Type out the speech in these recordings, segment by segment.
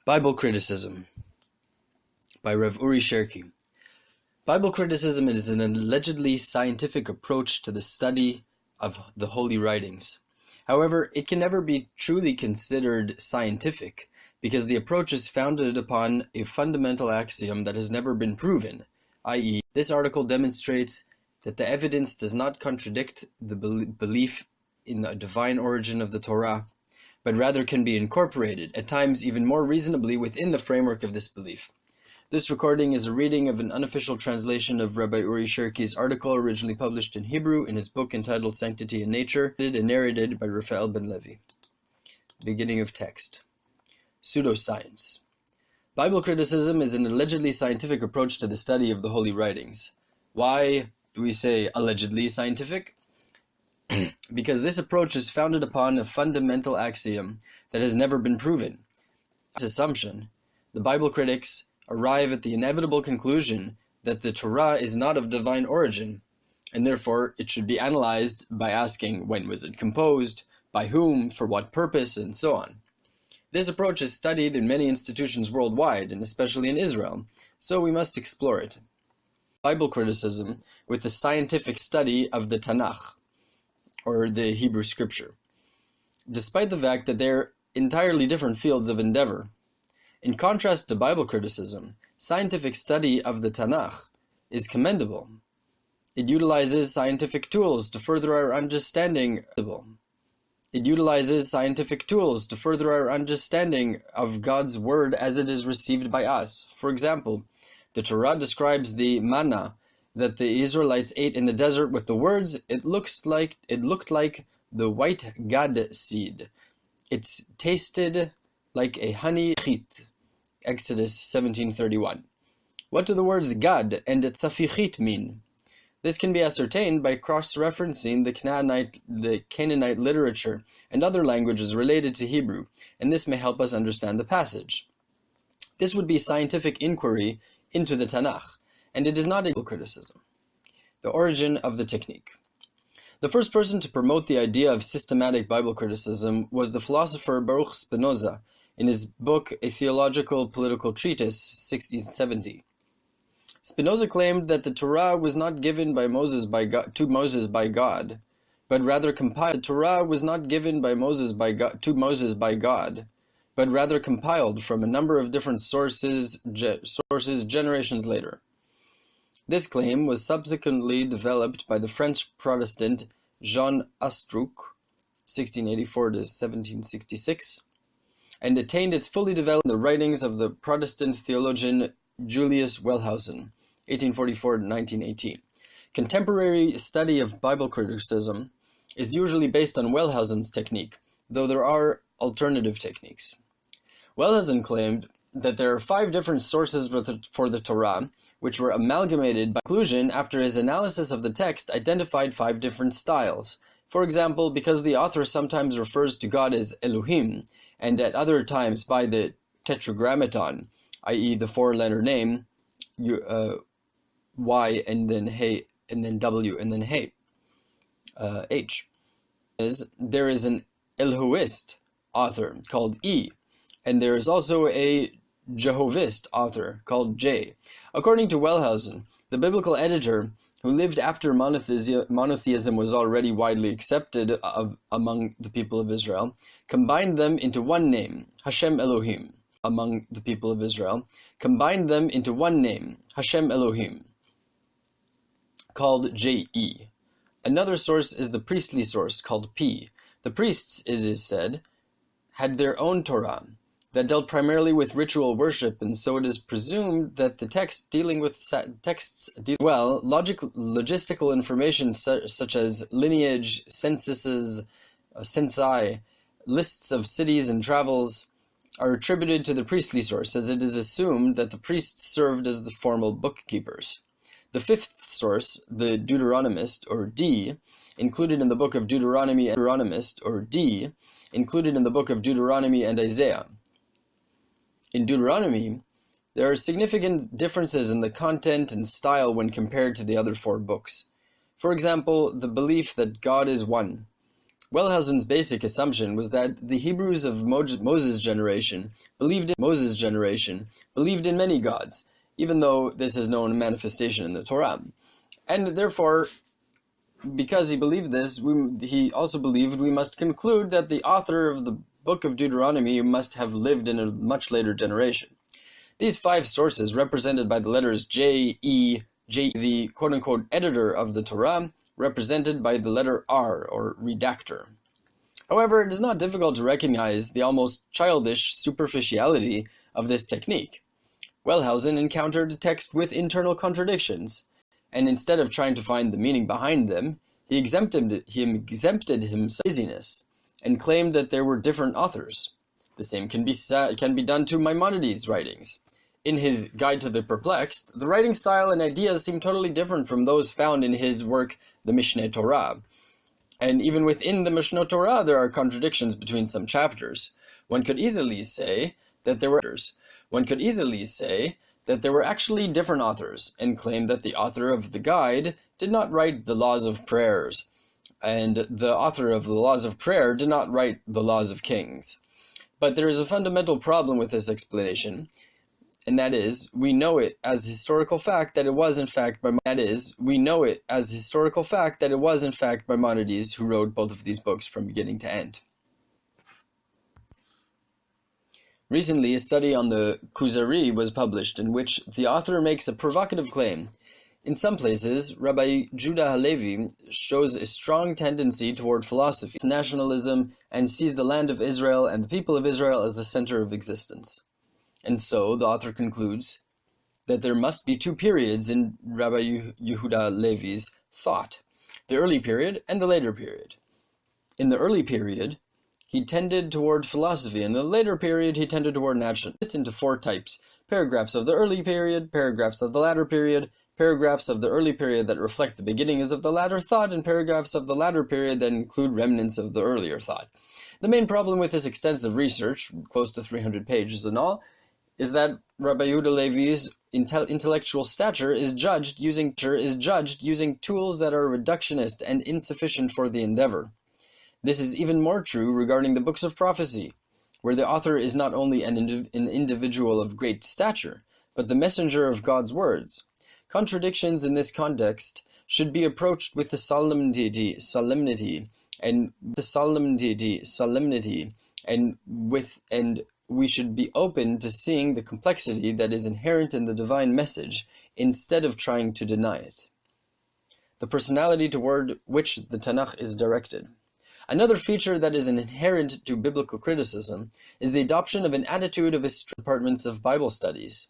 Bible Criticism by Rabbi Sherki. Bible criticism is an allegedly scientific approach to the study of the holy writings. However, it can never be truly considered scientific because the approach is founded upon a fundamental axiom that has never been proven, i.e., this article demonstrates that the evidence does not contradict the belief in the divine origin of the Torah, but rather can be incorporated, at times even more reasonably, within the framework of this belief. This recording is a reading of an unofficial translation of Rabbi Uri Sherki's article originally published in Hebrew in his book entitled Sanctity and Nature, and narrated by Raphael ben Levi. Beginning of text. Pseudoscience. Bible criticism is an allegedly scientific approach to the study of the holy writings. Why do we say allegedly scientific? Because this approach is founded upon a fundamental axiom that has never been proven. This assumption, the Bible critics arrive at the inevitable conclusion that the Torah is not of divine origin, and therefore it should be analyzed by asking when was it composed, by whom, for what purpose, and so on. This approach is studied in many institutions worldwide, and especially in Israel, so we must explore it. Bible criticism with the scientific study of the Tanakh, or the Hebrew scripture, despite the fact that they're entirely different fields of endeavor. In contrast to Bible criticism, scientific study of the Tanakh is commendable. It utilizes scientific tools to further our understanding of God's word as it is received by us. For example, the Torah describes the manna that the Israelites ate in the desert with the words, it looked like the white gad seed. It's tasted like a honey chit. Exodus 17:31. What do the words gad and tzafichit mean? This can be ascertained by cross-referencing the Canaanite literature and other languages related to Hebrew, and this may help us understand the passage. This would be scientific inquiry into the Tanakh, and it is not a criticism. The origin of the technique. The first person to promote the idea of systematic Bible criticism was the philosopher Baruch Spinoza in his book A Theological Political Treatise, 1670. Spinoza claimed that the Torah was not given by Moses to Moses by God, but rather compiled. The Torah was not given by Moses to Moses by God, but rather compiled from a number of different sources generations later. This claim was subsequently developed by the French Protestant Jean Astruc, 1684 to 1766, and attained its fully developed in the writings of the Protestant theologian Julius Wellhausen, 1844 to 1918. Contemporary study of Bible criticism is usually based on Wellhausen's technique, though there are alternative techniques. Wellhausen claimed that there are 5 different sources for the Torah, which were amalgamated by conclusion after his analysis of the text identified 5 different styles. For example, because the author sometimes refers to God as Elohim, and at other times by the tetragrammaton, i.e. the 4-letter name, Y and then Hey, and then W and then Hey, H. There is an Elohist author called E, and there is also a Jehovist author called J. According to Wellhausen, the biblical editor, who lived after monotheism was already widely accepted among the people of Israel, combined them into one name, Hashem Elohim. Among the people of Israel, combined them into one name, Hashem Elohim, called J.E. Another source is the priestly source, called P. The priests, it is said, had their own Torah that dealt primarily with ritual worship, and so it is presumed that the logistical information such as lineage, censuses, censai, lists of cities and travels, are attributed to the priestly source, as it is assumed that the priests served as the formal bookkeepers. The 5th source, the Deuteronomist, or D, included in the book of Deuteronomy and Isaiah. In Deuteronomy, there are significant differences in the content and style when compared to the other 4 books. For example, the belief that God is one, Wellhausen's basic assumption was that the Hebrews of Moses' generation believed in many gods, even though this has no manifestation in the Torah. And therefore, because he believed this, he also believed we must conclude that the author of the book of Deuteronomy must have lived in a much later generation. These 5 sources, represented by the letters J, E, J, the quote-unquote editor of the Torah, represented by the letter R, or redactor. However, it is not difficult to recognize the almost childish superficiality of this technique. Wellhausen encountered a text with internal contradictions, and instead of trying to find the meaning behind them, he exempted himself laziness, and claimed that there were different authors. The same can be done to Maimonides' writings. In his Guide to the Perplexed, the writing style and ideas seem totally different from those found in his work, the Mishneh Torah. And even within the Mishneh Torah, there are contradictions between some chapters. One could easily say that there were actually different authors, and claim that the author of the guide did not write the laws of prayers, and the author of the laws of prayer did not write the laws of kings. But there is a fundamental problem with this explanation, and that is, we know it as historical fact that it was in fact Maimonides who wrote both of these books from beginning to end. Recently, a study on the Kuzari was published in which the author makes a provocative claim. In some places, Rabbi Judah Halevi shows a strong tendency toward philosophy, nationalism, and sees the land of Israel and the people of Israel as the center of existence. And so, the author concludes that there must be 2 periods in Rabbi Yehuda Levi's thought, the early period and the later period. In the early period, he tended toward philosophy. In the later period, he tended toward naturalism. It's into 4 types: paragraphs of the early period, paragraphs of the latter period, paragraphs of the early period that reflect the beginnings of the latter thought, and paragraphs of the latter period that include remnants of the earlier thought. The main problem with this extensive research, close to 300 pages in all, is that Rabbi Yehuda Levi's intellectual stature is judged using tools that are reductionist and insufficient for the endeavor. This is even more true regarding the books of prophecy, where the author is not only an individual of great stature, but the messenger of God's words. Contradictions in this context should be approached with the solemnity, and we should be open to seeing the complexity that is inherent in the divine message, instead of trying to deny it. The personality toward which the Tanakh is directed. Another feature that is inherent to biblical criticism is the adoption of an attitude of departments of Bible studies.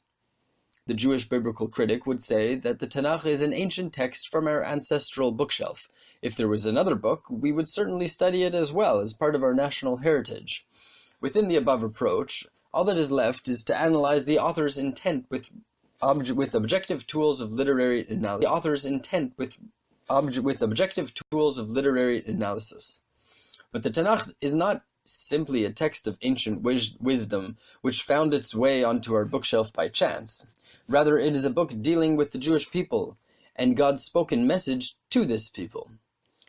The Jewish biblical critic would say that the Tanakh is an ancient text from our ancestral bookshelf. If there was another book, we would certainly study it as well as part of our national heritage. Within the above approach, all that is left is to analyze the author's intent with objective tools of literary analysis. But the Tanakh is not simply a text of ancient wisdom which found its way onto our bookshelf by chance. Rather, it is a book dealing with the Jewish people and God's spoken message to this people.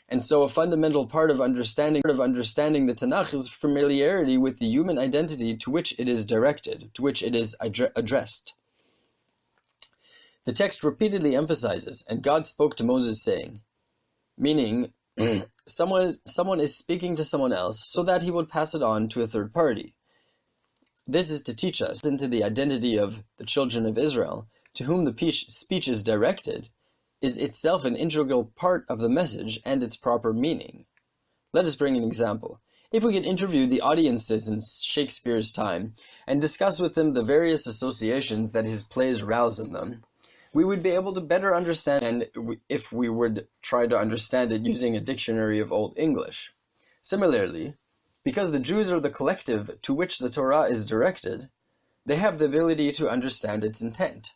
And so a fundamental part of understanding the Tanakh is familiarity with the human identity to which it is directed, to which it is addressed. The text repeatedly emphasizes, and God spoke to Moses saying, meaning someone is speaking to someone else so that he would pass it on to a third party. This is to teach us into the identity of the children of Israel, to whom the speech is directed, is itself an integral part of the message and its proper meaning. Let us bring an example. If we could interview the audiences in Shakespeare's time and discuss with them the various associations that his plays rouse in them, we would be able to better understand, and if we would try to understand it using a dictionary of Old English. Similarly, because the Jews are the collective to which the Torah is directed, they have the ability to understand its intent.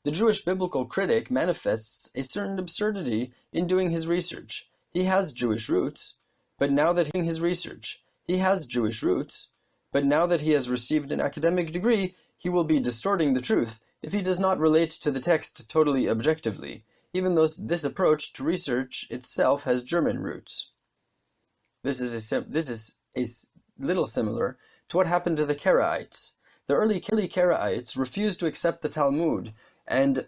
The Jewish biblical critic manifests a certain absurdity in doing his research. He has Jewish roots, but now that he has received an academic degree, he will be distorting the truth if he does not relate to the text totally objectively, even though this approach to research itself has German roots. This is a little similar to what happened to the Karaites. The early Karaites refused to accept the Talmud and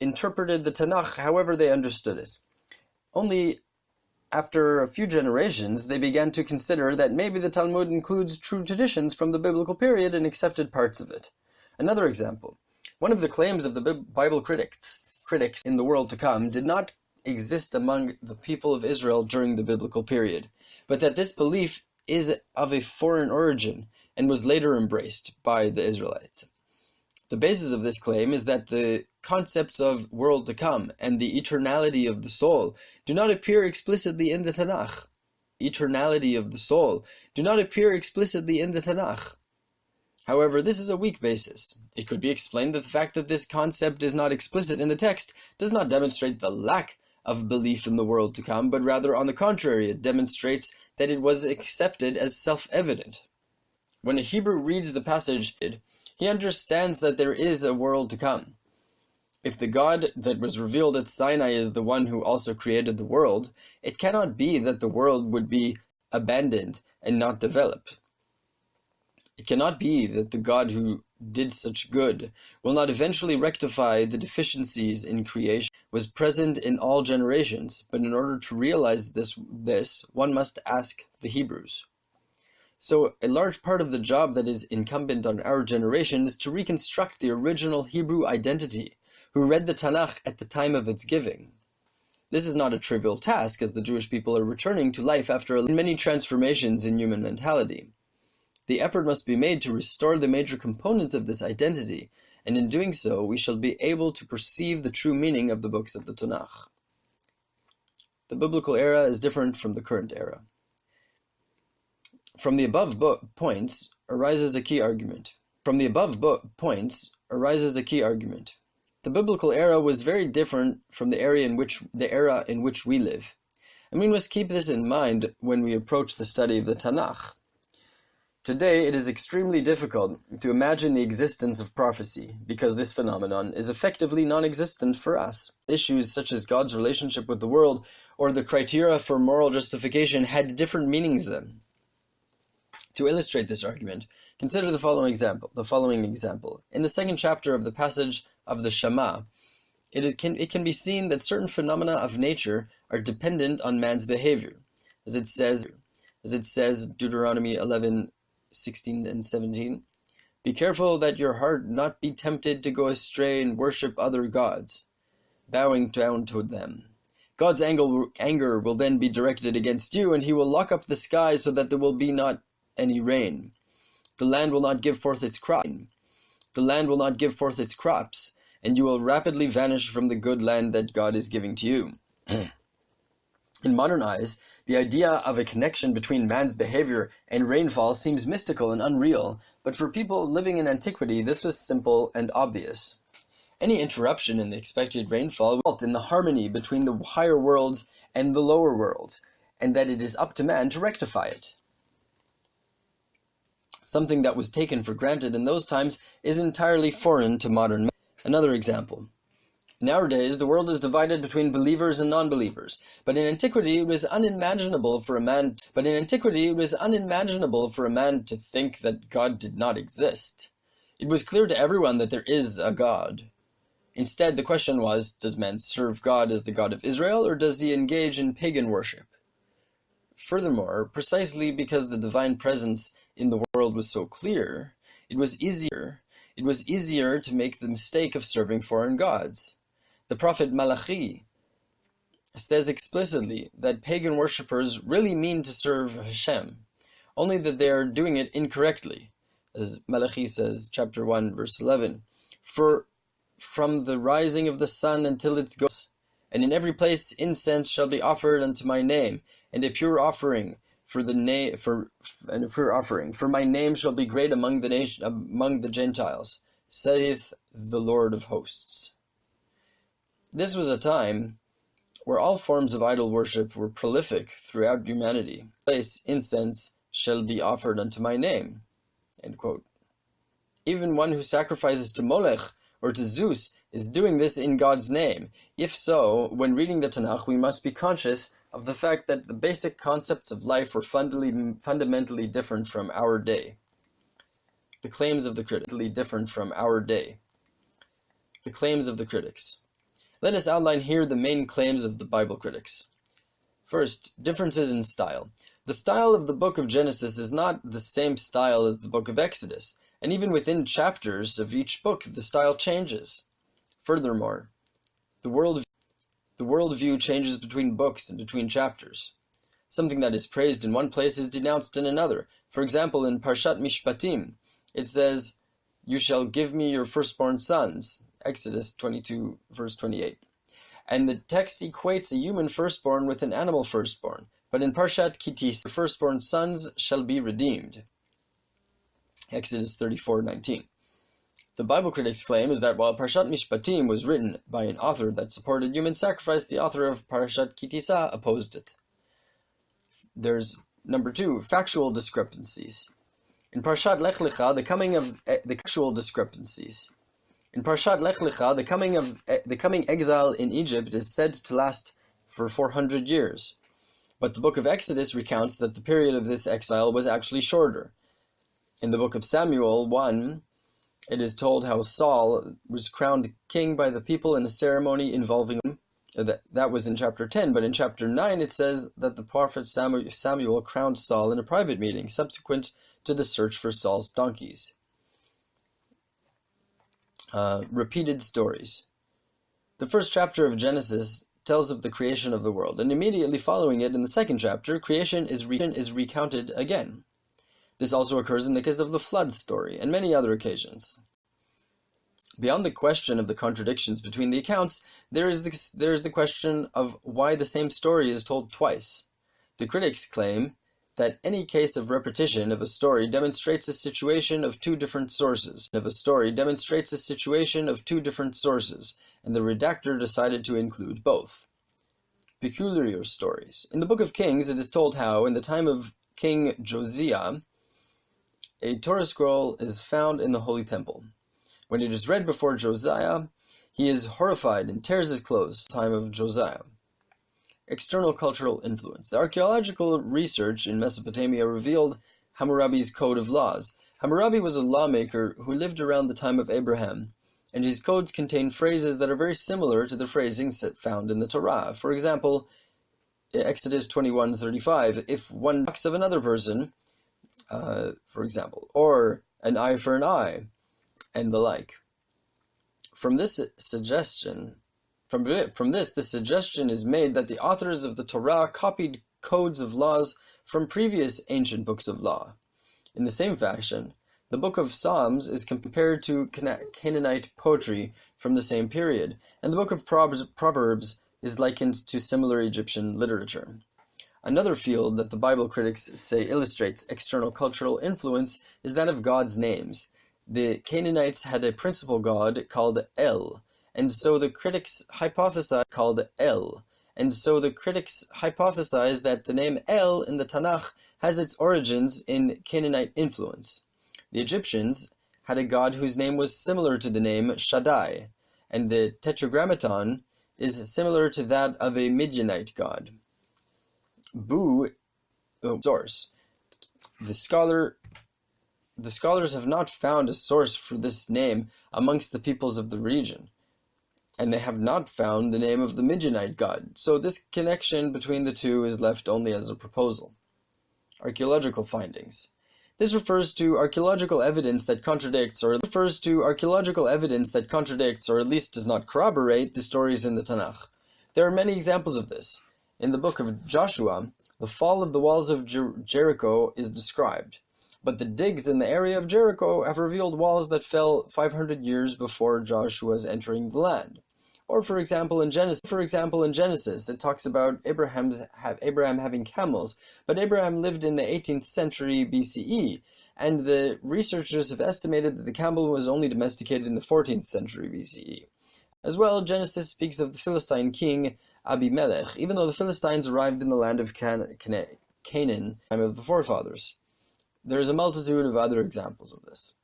interpreted the Tanakh however they understood it. Only after a few generations, they began to consider that maybe the Talmud includes true traditions from the biblical period and accepted parts of it. Another example, one of the claims of the Bible critics in the world to come did not exist among the people of Israel during the biblical period, but that this belief is of a foreign origin and was later embraced by the Israelites. The basis of this claim is that the concepts of world to come and the eternality of the soul do not appear explicitly in the Tanakh. Eternality of the soul do not appear explicitly in the Tanakh. However, this is a weak basis. It could be explained that the fact that this concept is not explicit in the text does not demonstrate the lack of belief in the world to come, but rather, on the contrary, it demonstrates that it was accepted as self-evident. When a Hebrew reads the passage, he understands that there is a world to come. If the God that was revealed at Sinai is the one who also created the world, it cannot be that the world would be abandoned and not developed. It cannot be that the God who did such good will not eventually rectify the deficiencies in creation, was present in all generations, but in order to realize this one must ask the Hebrews. So a large part of the job that is incumbent on our generation is to reconstruct the original Hebrew identity, who read the Tanakh at the time of its giving. This is not a trivial task, as the Jewish people are returning to life after many transformations in human mentality. The effort must be made to restore the major components of this identity, and in doing so, we shall be able to perceive the true meaning of the books of the Tanakh. The biblical era is different from the current era. From the above points arises a key argument. The biblical era was very different from the era in which we live, and we must keep this in mind when we approach the study of the Tanakh. Today, it is extremely difficult to imagine the existence of prophecy, because this phenomenon is effectively non-existent for us. Issues such as God's relationship with the world or the criteria for moral justification had different meanings then. To illustrate this argument, consider the following example. In the second chapter of the passage of the Shema, it can be seen that certain phenomena of nature are dependent on man's behavior. As it says, Deuteronomy 11:16 and 17, "Be careful that your heart not be tempted to go astray and worship other gods, bowing down to them. God's anger will then be directed against you, and he will lock up the sky so that there will be not any rain. The land will not give forth its crops, and you will rapidly vanish from the good land that God is giving to you." In modern eyes, the idea of a connection between man's behavior and rainfall seems mystical and unreal, but for people living in antiquity, this was simple and obvious. Any interruption in the expected rainfall result in the harmony between the higher worlds and the lower worlds, and that it is up to man to rectify it. Something that was taken for granted in those times is entirely foreign to modern man. Another example. Nowadays, the world is divided between believers and non-believers, but in antiquity it was unimaginable for a man to think that God did not exist. It was clear to everyone that there is a God. Instead, the question was, does man serve God as the God of Israel, or does he engage in pagan worship? Furthermore, precisely because the divine presence in the world was so clear, it was easier to make the mistake of serving foreign gods. The prophet Malachi says explicitly that pagan worshippers really mean to serve Hashem, only that they are doing it incorrectly. As Malachi says, chapter 1, verse 11, "For from the rising of the sun until its going, and in every place incense shall be offered unto my name, and a pure offering for my name shall be great among the Gentiles, saith the Lord of hosts." This was a time where all forms of idol worship were prolific throughout humanity. "Place incense shall be offered unto my name." End quote. Even one who sacrifices to Molech or to Zeus is doing this in God's name. If so, when reading the Tanakh, we must be conscious of the fact that the basic concepts of life were fundamentally different from our day. The claims of the critics. Different from our day. The claims of the critics. Let us outline here the main claims of the Bible critics. First, differences in style. The style of the book of Genesis is not the same style as the book of Exodus, and even within chapters of each book, the style changes. Furthermore, the worldview changes between books and between chapters. Something that is praised in one place is denounced in another. For example, in Parshat Mishpatim, it says, "You shall give me your firstborn sons," Exodus 22, verse 28. And the text equates a human firstborn with an animal firstborn. But in Parshat Kitis, the firstborn sons shall be redeemed. Exodus 34:19. The Bible critics' claim is that while Parshat Mishpatim was written by an author that supported human sacrifice, the author of Parshat Kitisa opposed it. There's number 2, factual discrepancies. In Parshat Lech Lecha, the factual discrepancies. In Parshat Lech Lecha, the coming exile in Egypt is said to last for 400 years. But the book of Exodus recounts that the period of this exile was actually shorter. In the book of Samuel 1, it is told how Saul was crowned king by the people in a ceremony involving him. That was in chapter 10, but in chapter 9 it says that the prophet Samuel crowned Saul in a private meeting subsequent to the search for Saul's donkeys. Repeated stories. The first chapter of Genesis tells of the creation of the world, and immediately following it in the second chapter, creation is recounted again. This also occurs in the case of the flood story and many other occasions. Beyond the question of the contradictions between the accounts, there is the question of why the same story is told twice. The critics claim that any case of repetition of a story demonstrates a situation of two different sources. And the redactor decided to include both. Peculiar stories. In the book of Kings, it is told how, in the time of King Josiah, a Torah scroll is found in the Holy Temple. When it is read before Josiah, he is horrified and tears his clothes. Time of Josiah. External cultural influence. The archaeological research in Mesopotamia revealed Hammurabi's code of laws. Hammurabi was a lawmaker who lived around the time of Abraham, and his codes contain phrases that are very similar to the phrasing found in the Torah. For example, Exodus 21:35, if one knocks of another person, for example, or an eye for an eye, and the like. The suggestion is made that the authors of the Torah copied codes of laws from previous ancient books of law. In the same fashion, the book of Psalms is compared to Canaanite poetry from the same period, and the book of Proverbs is likened to similar Egyptian literature. Another field that the Bible critics say illustrates external cultural influence is that of God's names. The Canaanites had a principal god called El, and so the critics hypothesized that the name El in the Tanakh has its origins in Canaanite influence. The Egyptians had a god whose name was similar to the name Shaddai, and the Tetragrammaton is similar to that of a Midianite god. Source. The scholars have not found a source for this name amongst the peoples of the region, and they have not found the name of the Midianite god, so this connection between the two is left only as a proposal. Archaeological findings. This refers to archaeological evidence that contradicts, or at least does not corroborate, the stories in the Tanakh. There are many examples of this. In the book of Joshua, the fall of the walls of Jericho is described, but the digs in the area of Jericho have revealed walls that fell 500 years before Joshua's entering the land. Or for example in Genesis, it talks about Abraham having camels, but Abraham lived in the 18th century BCE, and the researchers have estimated that the camel was only domesticated in the 14th century BCE. As well, Genesis speaks of the Philistine king Abimelech, even though the Philistines arrived in the land of Canaan, time of the forefathers. There is a multitude of other examples of this.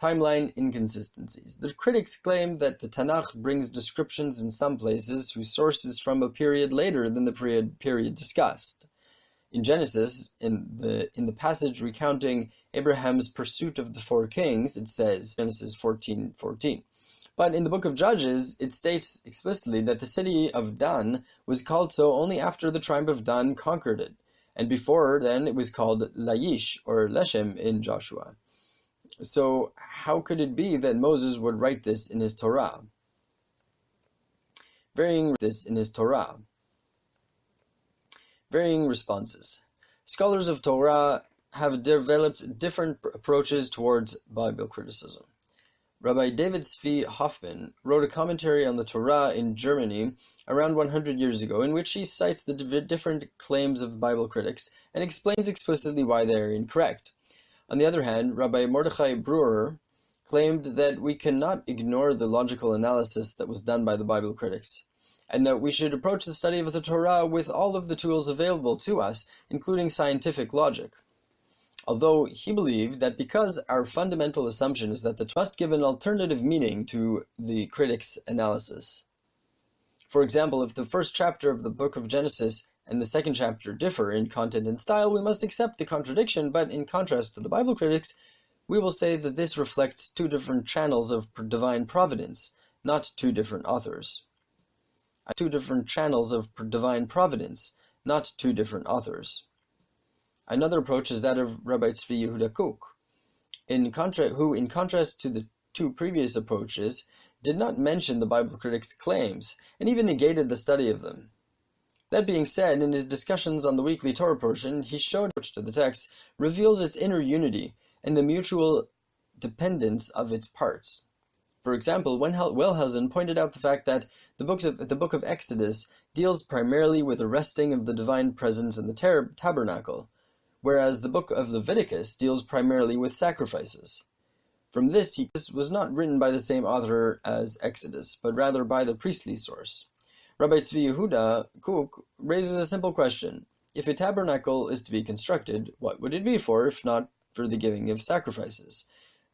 Timeline inconsistencies. The critics claim that the Tanakh brings descriptions in some places whose source is from a period later than the period discussed. In Genesis, in the passage recounting Abraham's pursuit of the four kings, it says, Genesis 14:14. But in the book of Judges, it states explicitly that the city of Dan was called so only after the tribe of Dan conquered it, and before then it was called Laish or Leshem in Joshua. So how could it be that Moses would write this in his Torah? Varying responses. Scholars of Torah have developed different approaches towards Bible criticism. Rabbi David Zvi Hoffman wrote a commentary on the Torah in Germany around 100 years ago, in which he cites the different claims of Bible critics and explains explicitly why they are incorrect. On the other hand, Rabbi Mordechai Brewer claimed that we cannot ignore the logical analysis that was done by the Bible critics, and that we should approach the study of the Torah with all of the tools available to us, including scientific logic. Although he believed that because our fundamental assumption is that the Torah must give an alternative meaning to the critics' analysis. For example, if the first chapter of the book of Genesis and the second chapter differ in content and style, we must accept the contradiction, but in contrast to the Bible critics, we will say that this reflects two different channels of divine providence, not two different authors. Another approach is that of Rabbi Tzvi Yehuda Kook, who, in contrast to the two previous approaches, did not mention the Bible critics' claims, and even negated the study of them. That being said, in his discussions on the weekly Torah portion, he showed approach to the text reveals its inner unity and the mutual dependence of its parts. For example, Wellhausen pointed out the fact that the book of Exodus deals primarily with the resting of the divine presence in the tabernacle, whereas the book of Leviticus deals primarily with sacrifices. From this was not written by the same author as Exodus, but rather by the priestly source. Rabbi Tzvi Yehuda Kook raises a simple question. If a tabernacle is to be constructed, what would it be for, if not for the giving of sacrifices?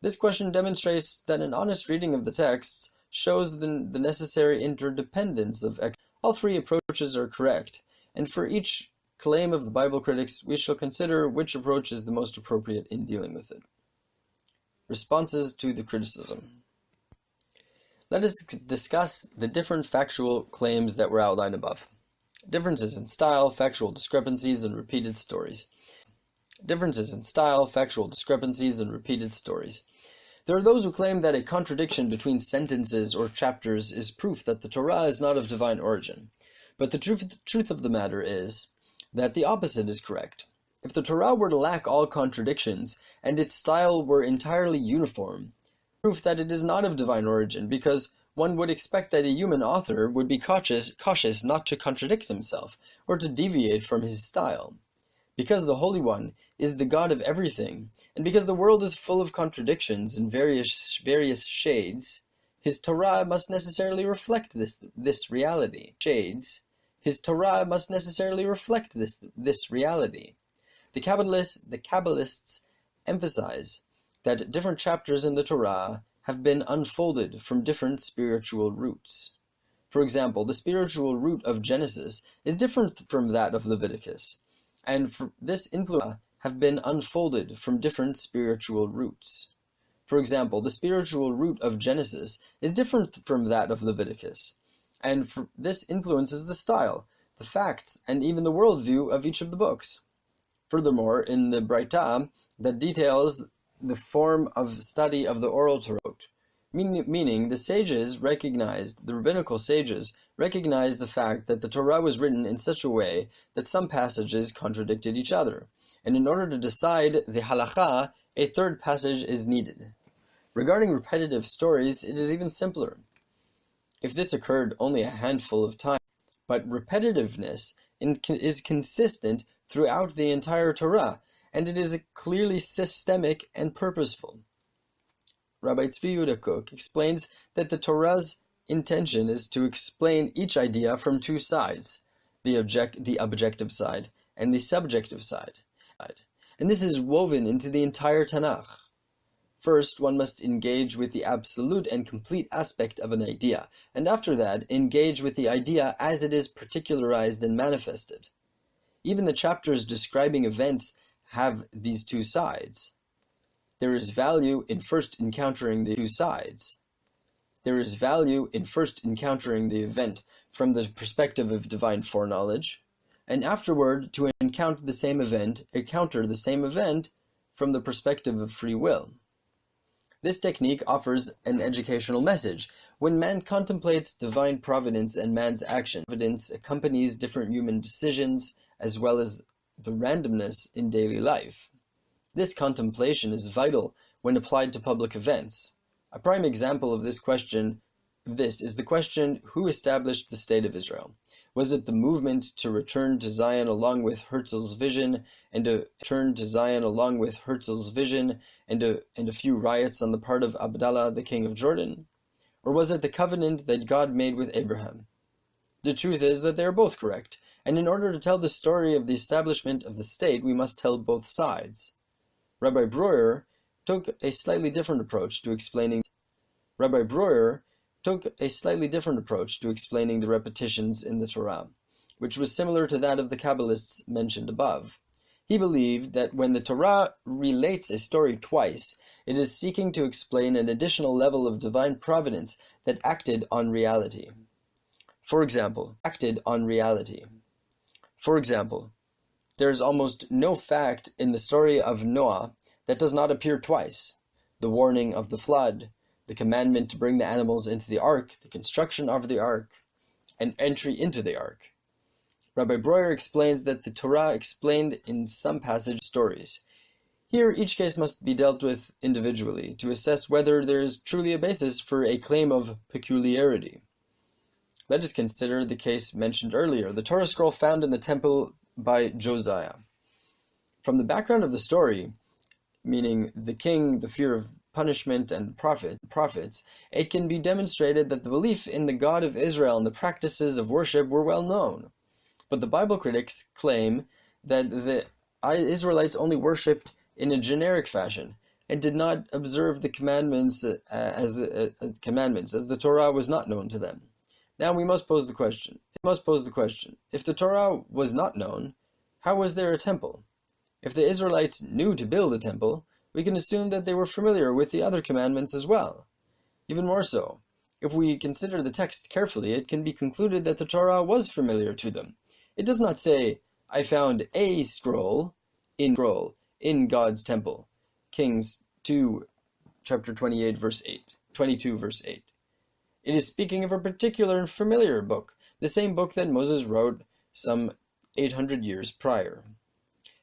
This question demonstrates that an honest reading of the texts shows the necessary interdependence of all three approaches are correct, and for each claim of the Bible critics, we shall consider which approach is the most appropriate in dealing with it. Responses to the criticism. Let us discuss the different factual claims that were outlined above. Differences in style, factual discrepancies, and repeated stories. Differences in style, factual discrepancies, and repeated stories. There are those who claim that a contradiction between sentences or chapters is proof that the Torah is not of divine origin. But the truth of the matter is that the opposite is correct. If the Torah were to lack all contradictions, and its style were entirely uniform, proof that it is not of divine origin, because one would expect that a human author would be cautious not to contradict himself, or to deviate from his style. Because the Holy One is the God of everything, and because the world is full of contradictions in various shades, his Torah must necessarily reflect this reality. His Torah must necessarily reflect this reality. The Kabbalists emphasize that different chapters in the Torah have been unfolded from different spiritual roots. For example, the spiritual root of Genesis is different from that of Leviticus, and this influence have been unfolded from different spiritual roots. For example, the spiritual root of Genesis is different from that of Leviticus, and this influences the style, the facts, and even the worldview of each of the books. Furthermore, in the Braita that details the form of study of the oral Torah, meaning the rabbinical sages recognized the fact that the Torah was written in such a way that some passages contradicted each other, and in order to decide the halakha, a third passage is needed. Regarding repetitive stories, it is even simpler. If this occurred only a handful of times, but repetitiveness is consistent throughout the entire Torah, and it is clearly systemic and purposeful. Rabbi Tzvi Yehuda Kook explains that the Torah's intention is to explain each idea from two sides, the objective side and the subjective side, and this is woven into the entire Tanakh. First, one must engage with the absolute and complete aspect of an idea, and after that, engage with the idea as it is particularized and manifested. Even the chapters describing events have these two sides. There is value in first encountering the two sides. There is value in first encountering the event from the perspective of divine foreknowledge, and afterward to encounter the same event from the perspective of free will. This technique offers an educational message. When man contemplates divine providence and man's action, providence accompanies different human decisions as well as the randomness in daily life. This contemplation is vital when applied to public events. A prime example of this is the question, who established the State of Israel? Was it the movement to return to Zion along with Herzl's vision and a few riots on the part of Abdallah, the king of Jordan? Or was it the covenant that God made with Abraham? The truth is that they are both correct, and in order to tell the story of the establishment of the state, we must tell both sides. Rabbi Breuer took a slightly different approach to explaining the repetitions in the Torah, which was similar to that of the Kabbalists mentioned above. He believed that when the Torah relates a story twice, it is seeking to explain an additional level of divine providence that acted on reality. For example, there is almost no fact in the story of Noah that does not appear twice. The warning of the flood, the commandment to bring the animals into the ark, the construction of the ark, and entry into the ark. Rabbi Breuer explains that the Torah explained in some passage stories. Here, each case must be dealt with individually to assess whether there is truly a basis for a claim of peculiarity. Let us consider the case mentioned earlier, the Torah scroll found in the temple by Josiah. From the background of the story, meaning the king, the fear of punishment, and prophets, it can be demonstrated that the belief in the God of Israel and the practices of worship were well known. But the Bible critics claim that the Israelites only worshipped in a generic fashion and did not observe the commandments as the Torah was not known to them. Now we must pose the question. If the Torah was not known, how was there a temple? If the Israelites knew to build a temple, we can assume that they were familiar with the other commandments as well. Even more so, if we consider the text carefully, it can be concluded that the Torah was familiar to them. It does not say, I found a scroll in God's temple. Kings 2, chapter 28, verse 8. 22, verse 8. It is speaking of a particular and familiar book, the same book that Moses wrote some 800 years prior.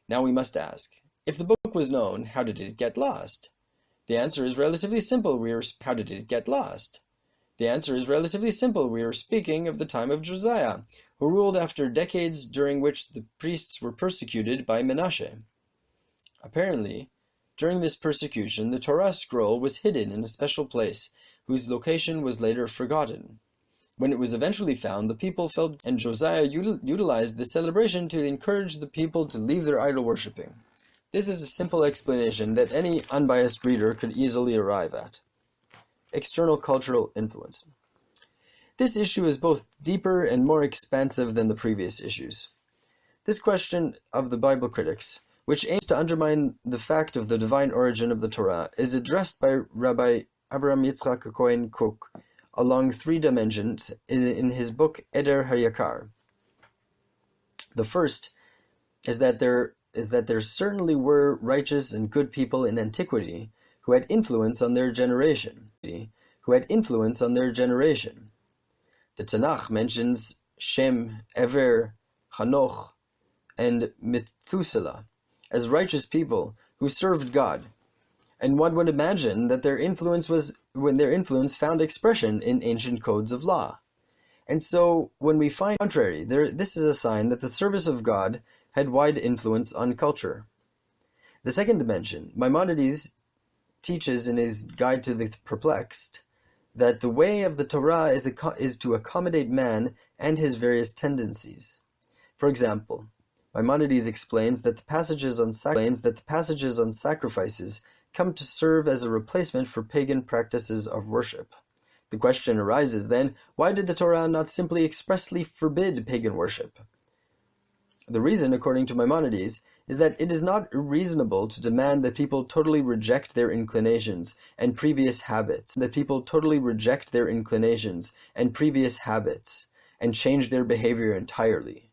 Now we must ask, if the book was known, how did it get lost? The answer is relatively simple. How did it get lost? The answer is relatively simple. We are speaking of the time of Josiah, who ruled after decades during which the priests were persecuted by Menashe. Apparently, during this persecution, the Torah scroll was hidden in a special place, whose location was later forgotten. When it was eventually found, the people felt, and Josiah utilized the celebration to encourage the people to leave their idol worshipping. This is a simple explanation that any unbiased reader could easily arrive at. External cultural influence. This issue is both deeper and more expansive than the previous issues. This question of the Bible critics, which aims to undermine the fact of the divine origin of the Torah, is addressed by Rabbi Avraham Yitzchak Cohen Kook along three dimensions in his book Eder HaYakar. The first is that there certainly were righteous and good people in antiquity who had influence on their generation. The Tanakh mentions Shem, Ever, Hanoch, and Methuselah as righteous people who served God, and one would imagine that their influence found expression in ancient codes of law. And so, when we find contrary, this is a sign that the service of God had wide influence on culture. The second dimension, Maimonides teaches in his Guide to the Perplexed that the way of the Torah is to accommodate man and his various tendencies. For example, Maimonides explains that the passages on sacrifices come to serve as a replacement for pagan practices of worship. The question arises then, why did the Torah not simply expressly forbid pagan worship? The reason, according to Maimonides, is that it is not reasonable to demand that people totally reject their inclinations and previous habits, and change their behavior entirely.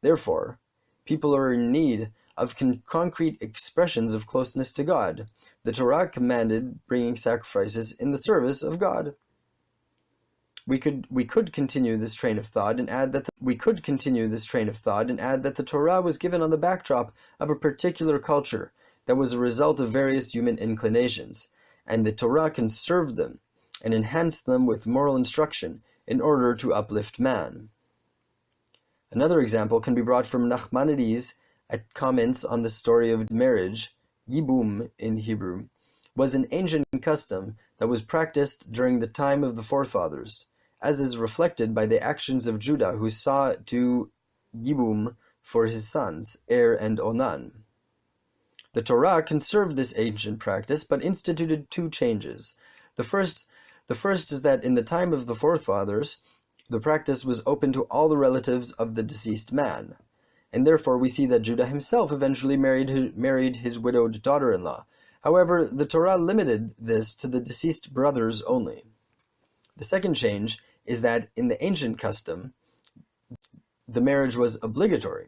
Therefore, people are in need of concrete expressions of closeness to God. The Torah commanded bringing sacrifices in the service of God. We could continue this train of thought and add that the Torah was given on the backdrop of a particular culture that was a result of various human inclinations, and the Torah conserved them and enhanced them with moral instruction in order to uplift man. Another example can be brought from Nachmanides at comments on the story of marriage. Yibum in Hebrew was an ancient custom that was practiced during the time of the forefathers, as is reflected by the actions of Judah, who sought to Yibum for his sons, Er and Onan. The Torah conserved this ancient practice, but instituted two changes. The first is that in the time of the forefathers, the practice was open to all the relatives of the deceased man, and therefore we see that Judah himself eventually married his widowed daughter-in-law. However, the Torah limited this to the deceased brothers only. The second change is that in the ancient custom, the marriage was obligatory,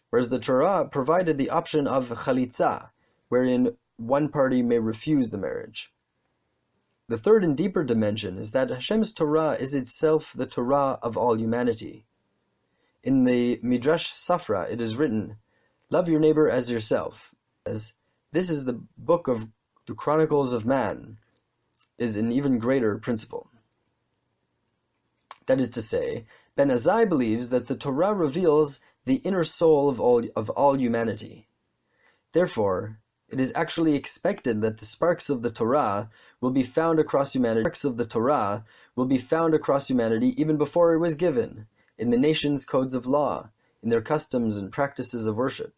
whereas the Torah provided the option of chalitza, wherein one party may refuse the marriage. The third and deeper dimension is that Hashem's Torah is itself the Torah of all humanity. In the Midrash Safra it is written, "Love your neighbor as yourself," as this is the book of the Chronicles of Man, is an even greater principle. That is to say, Ben Azai believes that the Torah reveals the inner soul of all humanity. Therefore, it is actually expected that the sparks of the Torah will be found across humanity. Even before it was given, in the nation's codes of law, in their customs and practices of worship.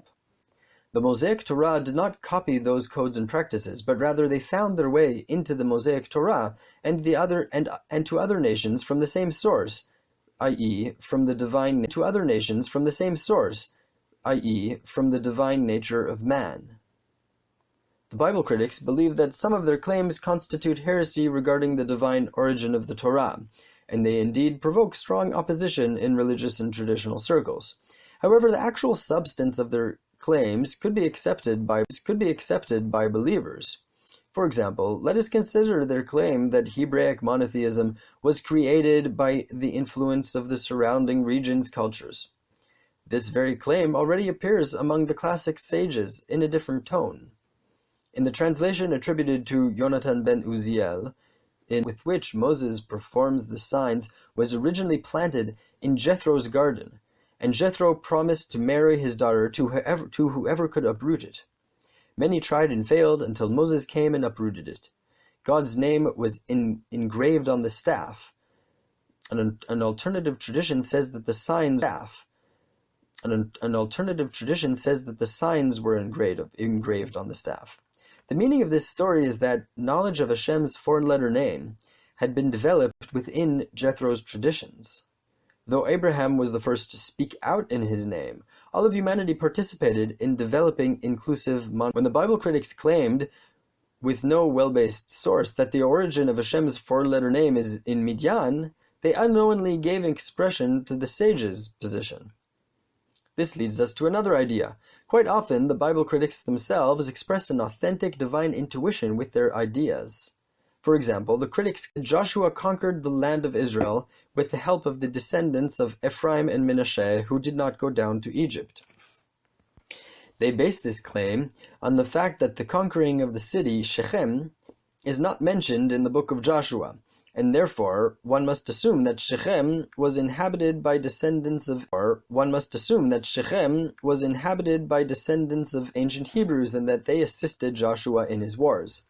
The Mosaic Torah did not copy those codes and practices, but rather they found their way into the Mosaic Torah and to other nations from the same source, i.e., from the divine nature of man. The Bible critics believe that some of their claims constitute heresy regarding the divine origin of the Torah, and they indeed provoke strong opposition in religious and traditional circles. However, the actual substance of their claims could be accepted by believers. For example, let us consider their claim that Hebraic monotheism was created by the influence of the surrounding region's cultures. This very claim already appears among the classic sages in a different tone. In the translation attributed to Yonatan ben Uziel, with which Moses performs the signs, was originally planted in Jethro's garden, and Jethro promised to marry his daughter to whoever could uproot it. Many tried and failed until Moses came and uprooted it. God's name was engraved on the staff. An alternative tradition says that the signs were engraved on the staff. The meaning of this story is that knowledge of Hashem's four-letter name had been developed within Jethro's traditions. Though Abraham was the first to speak out in his name, all of humanity participated in developing inclusive monotheism. When the Bible critics claimed, with no well-based source, that the origin of Hashem's four-letter name is in Midian, they unknowingly gave expression to the sages' position. This leads us to another idea. Quite often, the Bible critics themselves express an authentic divine intuition with their ideas. For example, the critics said Joshua conquered the land of Israel with the help of the descendants of Ephraim and Manasseh who did not go down to Egypt. They base this claim on the fact that the conquering of the city, Shechem, is not mentioned in the book of Joshua, and therefore one must assume that Shechem was inhabited by descendants of ancient Hebrews, and that they assisted Joshua in his wars.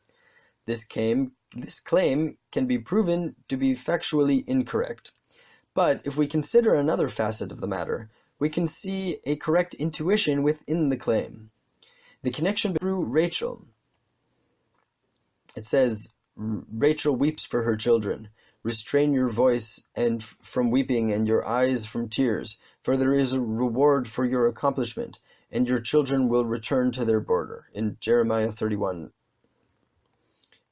This claim can be proven to be factually incorrect. But if we consider another facet of the matter, we can see a correct intuition within the claim. The connection through Rachel. It says, Rachel weeps for her children. Restrain your voice and from weeping and your eyes from tears, for there is a reward for your accomplishment, and your children will return to their border. In Jeremiah 31.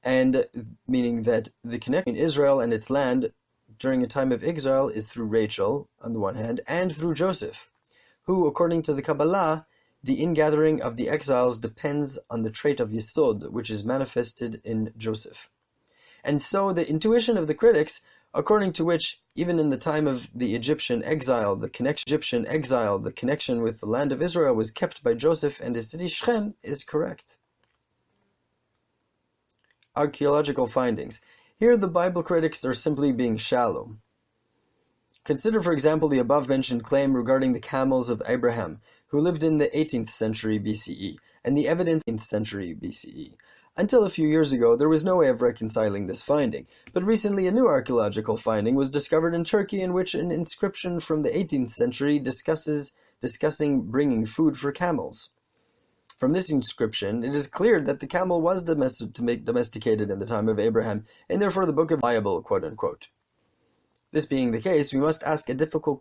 And meaning that the connection between Israel and its land during a time of exile is through Rachel, on the one hand, and through Joseph, who, according to the Kabbalah, the ingathering of the exiles depends on the trait of Yesod, which is manifested in Joseph. And so the intuition of the critics, according to which, even in the time of the Egyptian exile, the connection with the land of Israel was kept by Joseph and his city Shechem, is correct. Archaeological findings. Here the Bible critics are simply being shallow. Consider, for example, the above-mentioned claim regarding the camels of Abraham, who lived in the 18th century BCE, and the evidence in the 18th century BCE. Until a few years ago, there was no way of reconciling this finding, but recently a new archaeological finding was discovered in Turkey in which an inscription from the 18th century discussing bringing food for camels. From this inscription, it is clear that the camel was domesticated in the time of Abraham, and therefore the book of the Bible, quote-unquote. This being the case, we must ask a difficult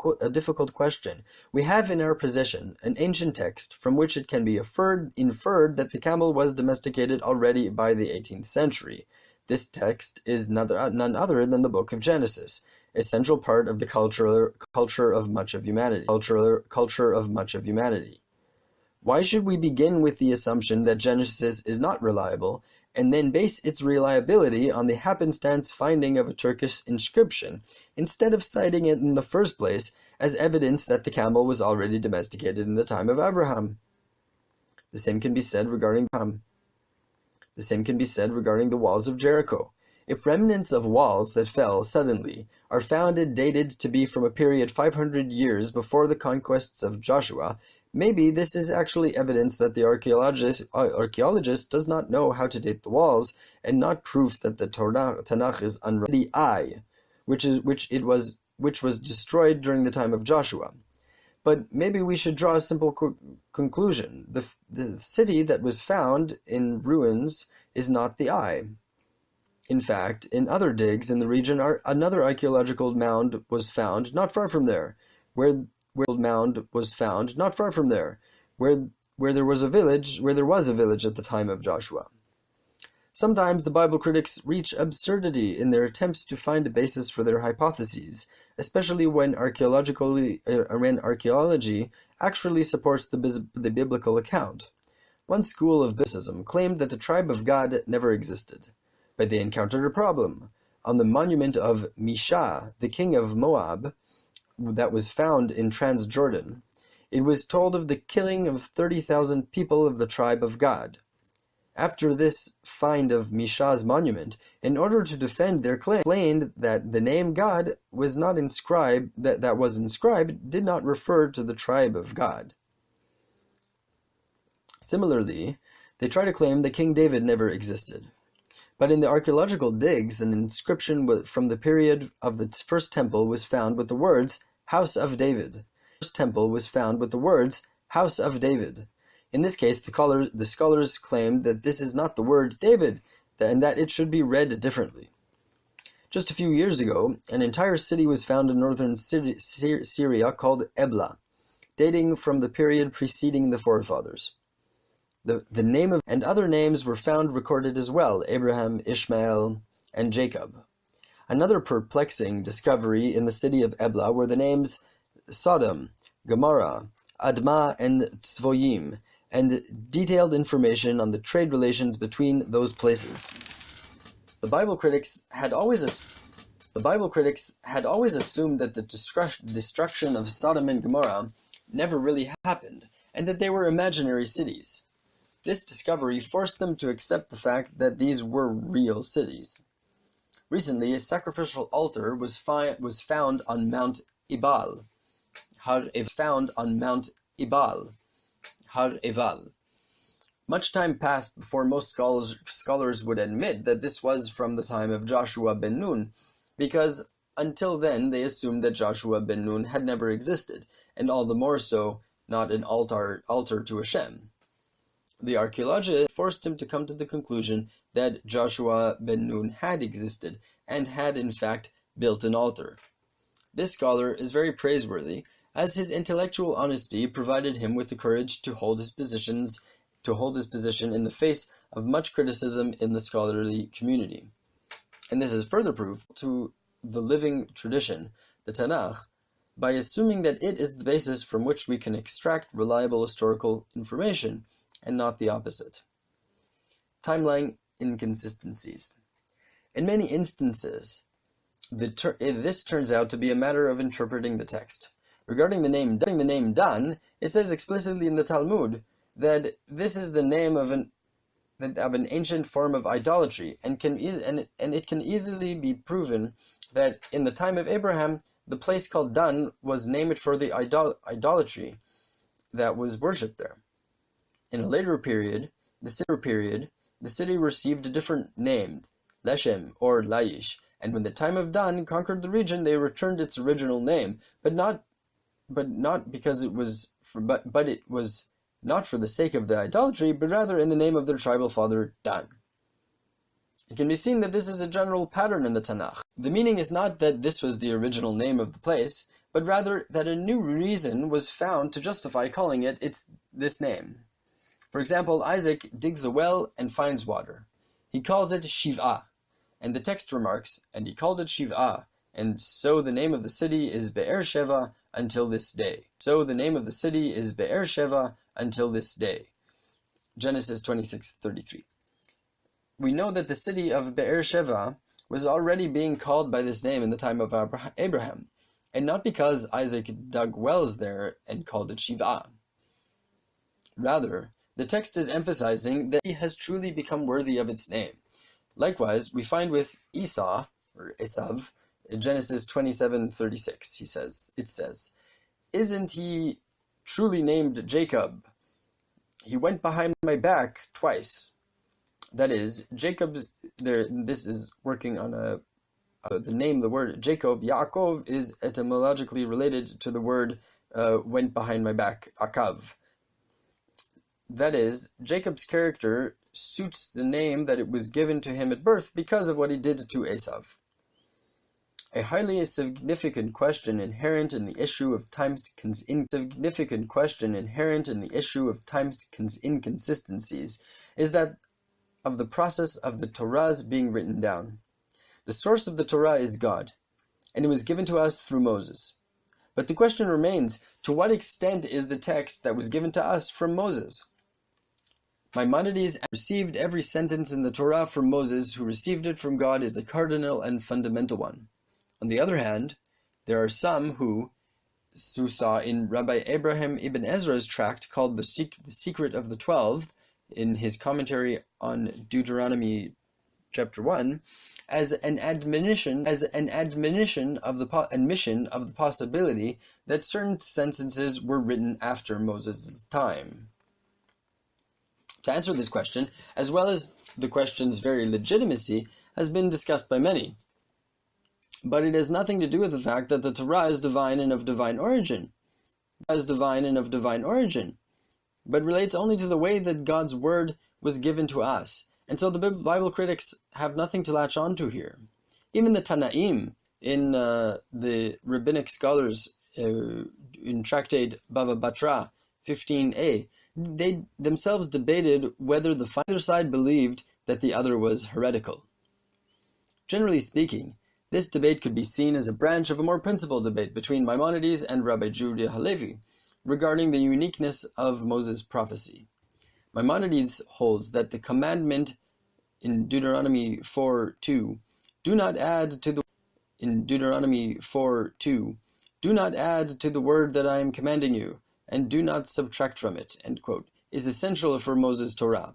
question. We have in our possession an ancient text from which it can be inferred that the camel was domesticated already by the 18th century. This text is none other than the book of Genesis, a central part of the culture of much of humanity. Why should we begin with the assumption that Genesis is not reliable, and then base its reliability on the happenstance finding of a Turkish inscription, instead of citing it in the first place as evidence that the camel was already domesticated in the time of Abraham? The same can be said regarding the walls of Jericho. If remnants of walls that fell suddenly are found dated to be from a period 500 years before the conquests of Joshua, maybe this is actually evidence that the archaeologist does not know how to date the walls, and not proof that the Tanakh is unreliable. The Ai, which was destroyed during the time of Joshua. But maybe we should draw a simple conclusion. The city that was found in ruins is not the Ai. In fact, in other digs in the region, another archaeological mound was found not far from there, where there was a village at the time of Joshua. Sometimes the Bible critics reach absurdity in their attempts to find a basis for their hypotheses, especially when archaeology actually supports the biblical account. One school of Biblicism claimed that the tribe of Gad never existed, but they encountered a problem. On the monument of Misha, the king of Moab, that was found in Transjordan, it was told of the killing of 30,000 people of the tribe of Gad. After this find of Misha's monument, in order to defend their claim, explained that the name God was not inscribed, that was inscribed did not refer to the tribe of Gad. Similarly, they try to claim that King David never existed. But in the archaeological digs, an inscription from the period of the First Temple was found with the words, House of David. The First Temple was found with the words, House of David. In this case, the scholars claimed that this is not the word David, and that it should be read differently. Just a few years ago, an entire city was found in northern Syria called Ebla, dating from the period preceding the forefathers. The name of and other names were found recorded as well, Abraham, Ishmael, and Jacob. Another perplexing discovery in the city of Ebla were the names Sodom, Gomorrah, Admah, and Tzvoyim, and detailed information on the trade relations between those places. The Bible critics had always assumed that the destruction of Sodom and Gomorrah never really happened, and that they were imaginary cities. This discovery forced them to accept the fact that these were real cities. Recently, a sacrificial altar was found on Mount Ebal, Har Eval. Much time passed before most scholars would admit that this was from the time of Joshua ben Nun, because until then they assumed that Joshua ben Nun had never existed, and all the more so not an altar to Hashem. The archaeologists forced him to come to the conclusion that Joshua ben Nun had existed, and had in fact built an altar. This scholar is very praiseworthy, as his intellectual honesty provided him with the courage to hold his position in the face of much criticism in the scholarly community. And this is further proof to the living tradition, the Tanakh, by assuming that it is the basis from which we can extract reliable historical information, and not the opposite. Timeline inconsistencies. In many instances, this turns out to be a matter of interpreting the text. Regarding the name Dan, it says explicitly in the Talmud that this is the name of an ancient form of idolatry, and it can easily be proven that in the time of Abraham, the place called Dan was named for the idolatry that was worshipped there. In a later period, the city received a different name, Leshem or Laish, and when the time of Dan conquered the region, they returned its original name, but not because it was not for the sake of the idolatry, but rather in the name of their tribal father Dan. It can be seen that this is a general pattern in the Tanakh. The meaning is not that this was the original name of the place, but rather that a new reason was found to justify calling it this name. For example, Isaac digs a well and finds water. He calls it Shiv'ah, and the text remarks, and he called it Shiv'ah, and so the name of the city is Be'er Sheva until this day. Genesis 26:33. We know that the city of Be'er Sheva was already being called by this name in the time of Abraham, and not because Isaac dug wells there and called it Shiv'ah. Rather, the text is emphasizing that he has truly become worthy of its name. Likewise, we find with Esau, or Esav, in Genesis 27:36, it says, "Isn't he truly named Jacob? He went behind my back twice." That is, this is working on the word Jacob. Yaakov is etymologically related to the word went behind my back, akav. That is, Jacob's character suits the name that it was given to him at birth because of what he did to Esav. A highly significant question inherent in the issue of time's inconsistencies is that of the process of the Torah's being written down. The source of the Torah is God, and it was given to us through Moses. But the question remains, to what extent is the text that was given to us from Moses? Maimonides received every sentence in the Torah from Moses, who received it from God as a cardinal and fundamental one. On the other hand, there are some who saw in Rabbi Abraham ibn Ezra's tract called The Secret of the 12, in his commentary on Deuteronomy chapter 1, as an admonition of the possibility that certain sentences were written after Moses' time. To answer this question, as well as the question's very legitimacy, has been discussed by many. But it has nothing to do with the fact that the Torah is divine and of divine origin, but relates only to the way that God's word was given to us. And so the Bible critics have nothing to latch onto here. Even the Tanaim, in the rabbinic scholars in Tractate Bava Batra 15a, they themselves debated whether the other side believed that the other was heretical. Generally speaking, this debate could be seen as a branch of a more principal debate between Maimonides and Rabbi Judah Halevi regarding the uniqueness of Moses' prophecy. Maimonides holds that the commandment in Deuteronomy 4:2, do not add to the word that I am commanding you, and do not subtract from it, end quote, is essential for Moses' Torah.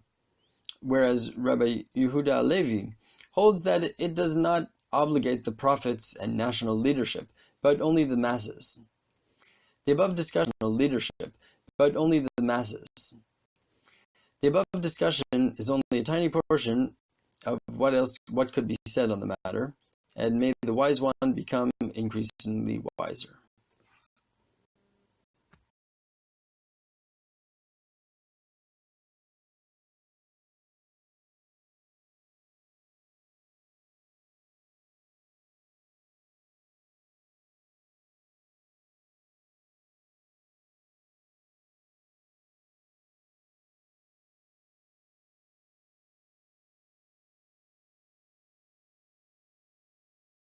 Whereas Rabbi Yehuda Halevi holds that it does not obligate the prophets and national leadership, but only the masses. The above discussion is only a tiny portion of what could be said on the matter, and may the wise one become increasingly wiser.